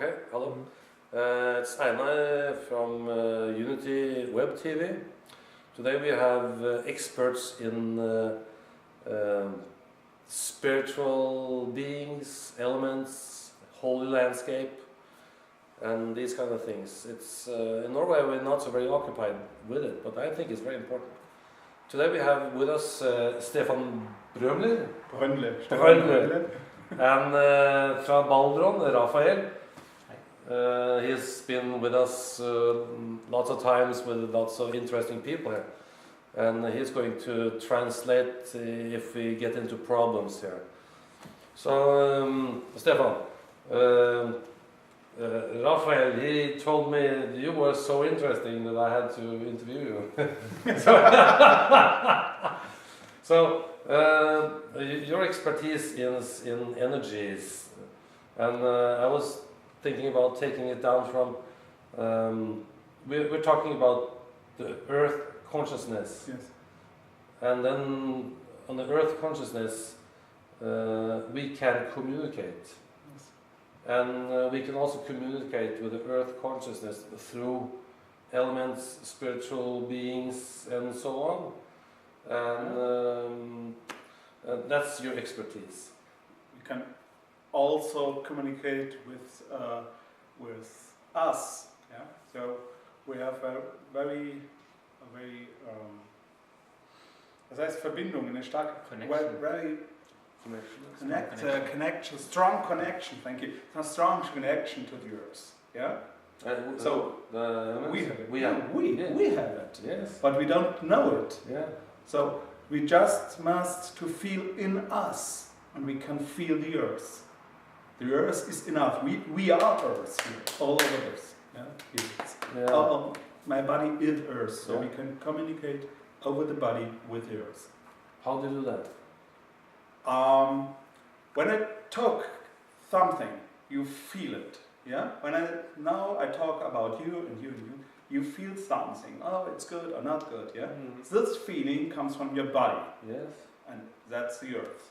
Okay, hello. It's Einar from Unity Web TV. Today we have experts in spiritual beings, elements, holy landscape, and these kind of things. It's in Norway we're not so very occupied with it, but I think it's very important. Today we have with us Stefan Brönnle, and from Baldron, Raphael. He's been with us lots of times with lots of interesting people here, and he's going to translate if we get into problems here. So, Stefan, Raphael, he told me you were so interesting that I had to interview you. So your expertise is in energies, and I was thinking about taking it down from, we're talking about the earth consciousness. Yes. And then on the earth consciousness, we can communicate. Yes. And we can also communicate with the earth consciousness through elements, spiritual beings, and so on. And that's your expertise. We can also communicate with us. Yeah. So we have a very das heißt Verbindung, eine starke connection, strong connection. Thank you. A strong connection to the earth. Yeah. So we have it. We have it. Yes. But we don't know it. Yeah. So we just must to feel in us, and we can feel the earth. The earth is enough. We are earth here, all over us. Yeah? Yeah. My body is earth, so Yeah. we can communicate over the body with the earth. How do you do that? When I talk something, you feel it. Yeah. When I talk about you and you and you, you feel something. Oh, it's good or not good. Yeah. Mm. This feeling comes from your body. Yes. And that's the earth.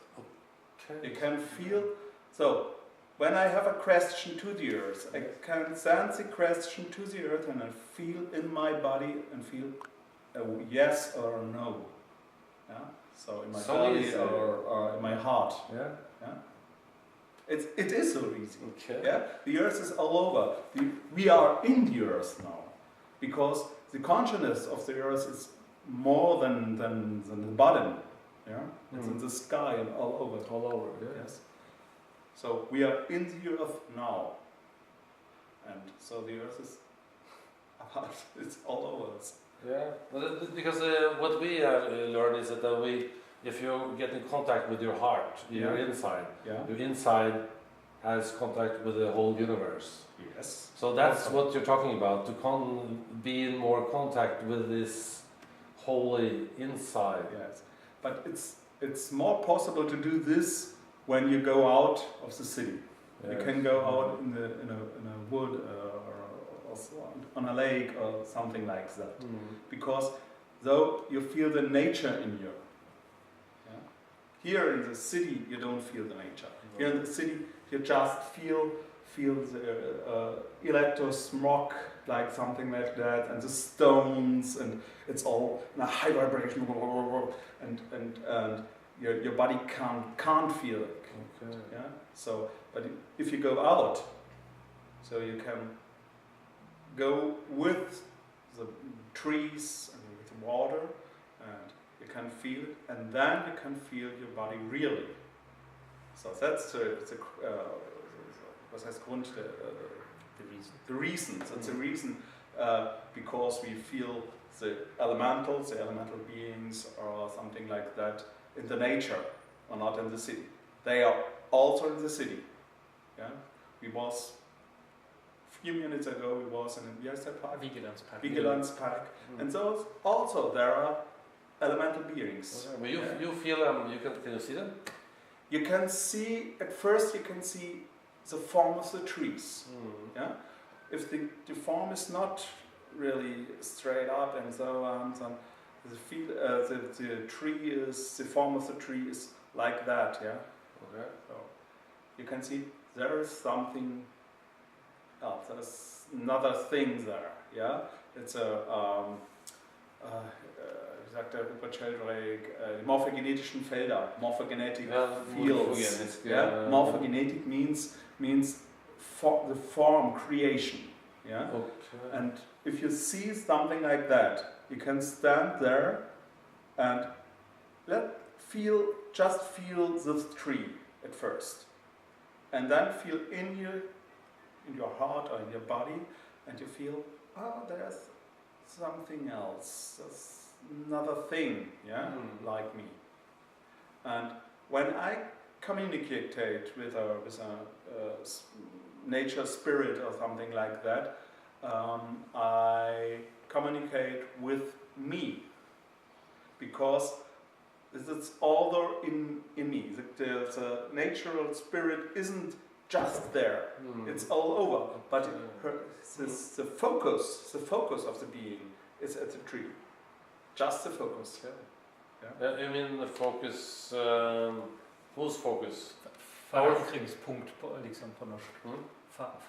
Okay. You can feel. So when I have a question to the earth, I can sense the question to the earth, and I feel in my body and feel a yes or a no. Yeah. So in my body easy. or in my heart. Yeah. Yeah. It is so easy. Okay. Yeah. The earth is all over. We are in the earth now, because the consciousness of the earth is more than the bottom. Yeah. It's in the sky and all over. All over. Yeah. Yes. So we are in the earth now, and so the earth is about. It's all over us. Yeah, because what we learn is that if you get in contact with your heart, your inside, your inside has contact with the whole universe. Yes. So that's what you're talking about, to be in more contact with this holy inside. Yes, but it's more possible to do this when you go out of the city. Yes. You can go out in a wood or on a lake or something like that, because though you feel the nature in you. Yeah? Here in the city you don't feel the nature. Here in the city you just feel the electro-smog, like something like that, and the stones, and it's all in a high vibration, and your body can't feel it. Okay. Yeah. So, but if you go out, so you can go with the trees and with the water, and you can feel it, and then you can feel your body really. So that's the reason. That's the reason, because we feel the elemental beings or something like that in the nature, or not in the city. They are also in the city. Yeah, a few minutes ago we was in park? Vigelandspark. And so also there are elemental beings. Okay. Well, you feel them. Can you see them? You can see at first. You can see the form of the trees. Yeah, if the form is not really straight up and so on, the tree is the form of the tree is like that. Yeah. Okay. So you can see there is something there's another thing there. Yeah, it's a wie sagt der Rupert Sheldrake, die morphogenetischen Felder, morphogenetic fields. Morphogenetic means the form creation. Yeah, okay. And if you see something like that, you can stand there and just feel this tree at first, and then feel in your heart or in your body, and you feel, oh, there's something else, there's another thing, like me. And when I communicate with a nature spirit or something like that, I communicate with me, because it's all there in me. The natural spirit isn't just there; it's all over. But the focus of the being is at the tree. Just the focus. Yeah. You mean the focus? Whose focus? Forankringspunkt, liksom på norsk.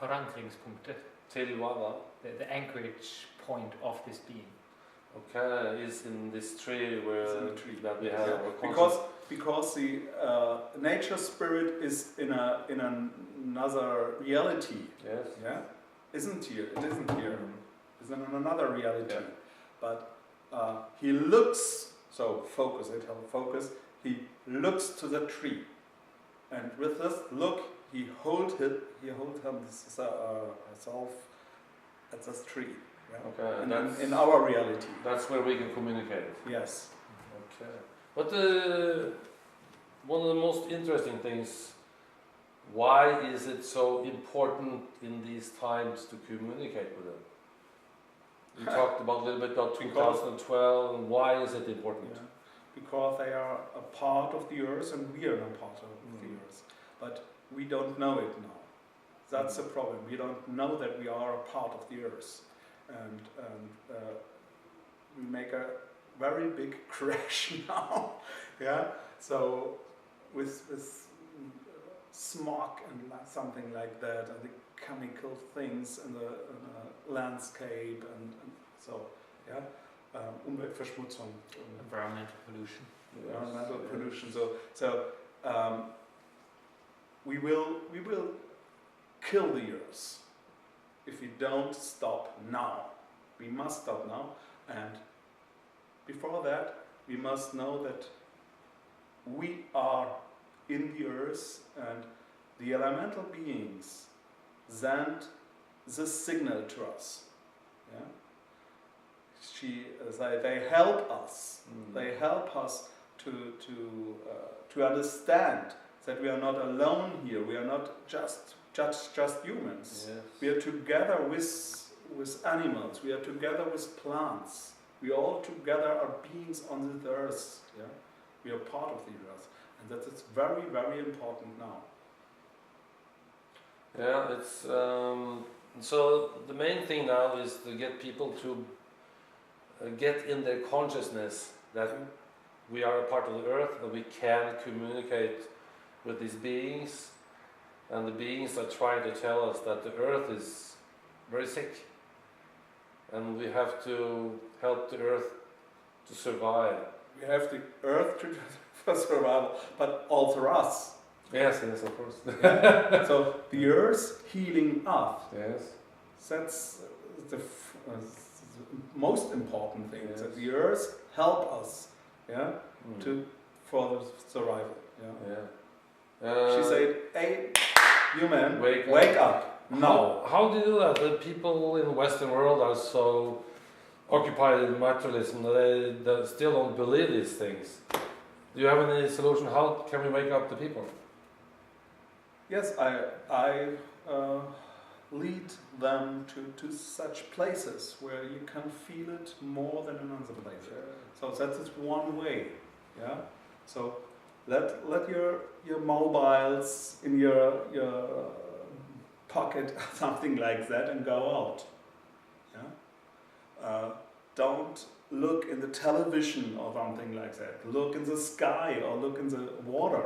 Forankringspunktet. Til hva da? The anchorage point of this being. Okay, is in this tree where that we have because the nature spirit is in another reality. Yes. Yeah, isn't here. It isn't here. It's in another reality. Yeah. But he looks. So focus. He looks to the tree, and with this look, he holds himself at this tree. Yeah. Okay, and in our reality. That's where we can communicate. Yes. Okay. But one of the most interesting things, why is it so important in these times to communicate with them? You talked about a little bit about 2012, and why is it important? Yeah. Because they are a part of the earth, and we are not part of the earth. But we don't know it now. That's the problem. We don't know that we are a part of the earth. And we make a very big crash now, yeah. So with smog and something like that, and the chemical things in the landscape, and so yeah, Umweltverschmutzung, environmental pollution. Environmental pollution. So we will kill the earth. If we don't stop now. We must stop now, and before that we must know that we are in the earth, and the elemental beings send this signal to us. Yeah? They help us. They help us to understand that we are not alone here. We are not just humans. Yes. We are together with animals. We are together with plants. We all together are beings on the earth. Yeah? We are part of the earth, and that is very, very important now. Yeah, it's so the main thing now is to get people to get in their consciousness that we are a part of the earth, and we can communicate with these beings. And the beings are trying to tell us that the earth is very sick, and we have to help the earth to survive. We have the earth for survival, but also us. Yes, of course. Yeah. So the earth healing us. Yes. That's the most important thing. Yes. That the earth help us, for the survival. Yeah. She said, "Hey, human, wake up now." How do you do that? The people in the Western world are so occupied in materialism that they still don't believe these things. Do you have any solution? How can we wake up the people? Yes, I lead them to such places where you can feel it more than in other places. So that is one way. Yeah. So let your mobiles in your pocket, something like that, and go out. Yeah. don't look in the television or something like that. Look in the sky or look in the water.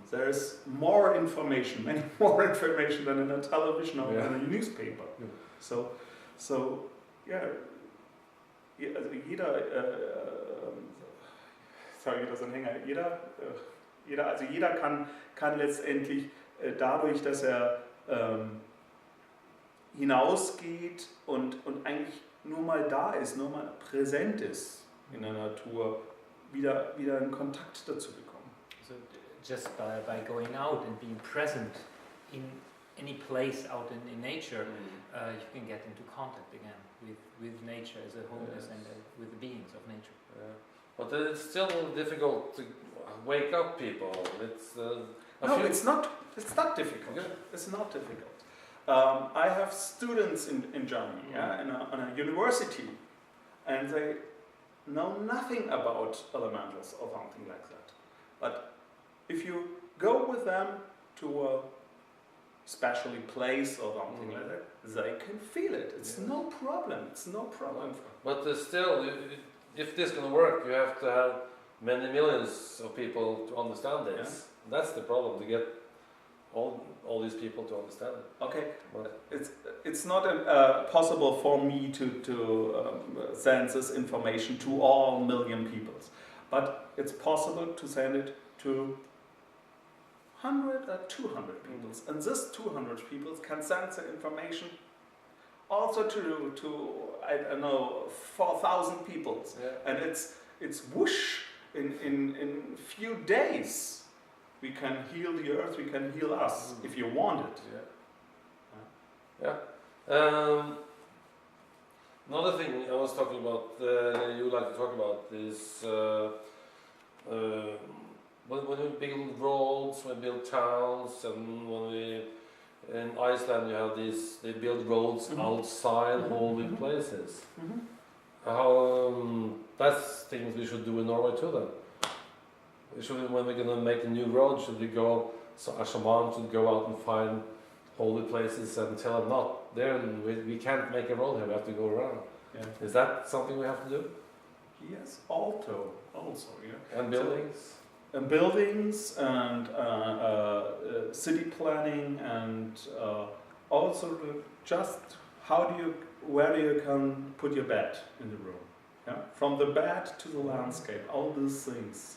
There's more information, many more information than in a television or in a newspaper. So yeah, also jeder kann letztendlich dadurch, dass er hinausgeht und eigentlich nur mal da ist, nur mal präsent ist in der Natur, wieder in Kontakt dazu bekommen. So just by going out and being present in any place out in nature, you can get into contact again with nature as a wholeness and with the beings of nature. But it's still difficult to wake up people. It's it's not difficult. Yeah. It's not difficult. I have students in Germany, in a university, and they know nothing about elementals or something like that. But if you go with them to a specially place or something like that, they can feel it. It's no problem. It's no problem. But still, if this can work, you have to have many millions of people to understand this. Yeah. That's the problem, to get all these people to understand it. Okay, it's not possible for me to send this information to all million people, but it's possible to send it to 100 or 200 people, and this 200 people can send the information also to I don't know 4,000 people, and it's whoosh in few days. We can heal the earth, we can heal us, if you want it. Another thing I was talking about, you like to talk about, is when we build roads, when we build towns, and when we, in Iceland you have these, they build roads outside holy places. That's things we should do in Norway too then. When we're going to make a new road, should we go, so a shaman should go out and find holy places and tell them, not there, and we can't make a road here, we have to go around. Yeah. Is that something we have to do? Yes, also, yeah. And buildings? And buildings, and city planning, and also just where do you can put your bed in the room. Yeah? From the bed to the landscape, all these things.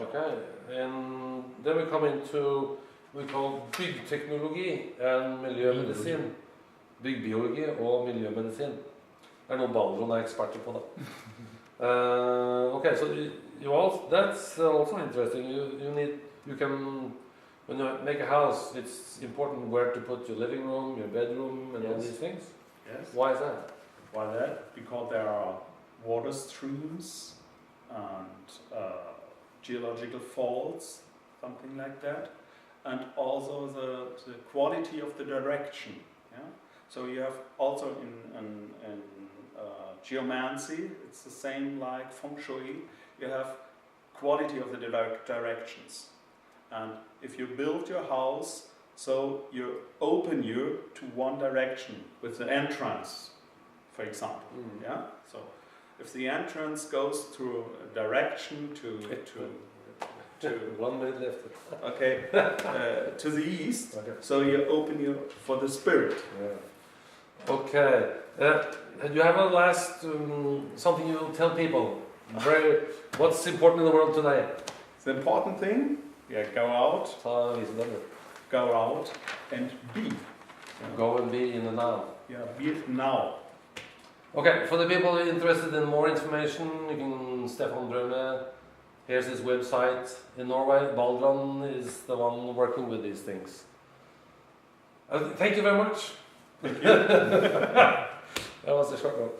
Okay, and then we come into we call byggteknologi and miljømedisin. Byggbiologi og miljømedisin. Noe Baldron eksperter på det. Okay, so that's also interesting. You can, when you make a house, it's important where to put your living room, your bedroom, and all these things. Yes. Why is that? Why that? Because there are water streams and geological faults, something like that, and also the quality of the direction. Yeah? So you have also in Geomanti, it's the same like feng shui, you have quality of the directions. And if you build your house, so you open you to one direction with the entrance, for example. Yeah? So if the entrance goes through a direction to 1 minute left. Okay, to the east, so you open you for the spirit. Yeah. Okay. Do you have a last something you will tell people? What's important in the world today? The important thing, go out and be. Go and be in the now. Yeah, be it now. Okay, for the people interested in more information, you can Stefan Brönnle. Here's his website in Norway. Baldron is the one working with these things. Thank you very much. Thank you. That was a short one.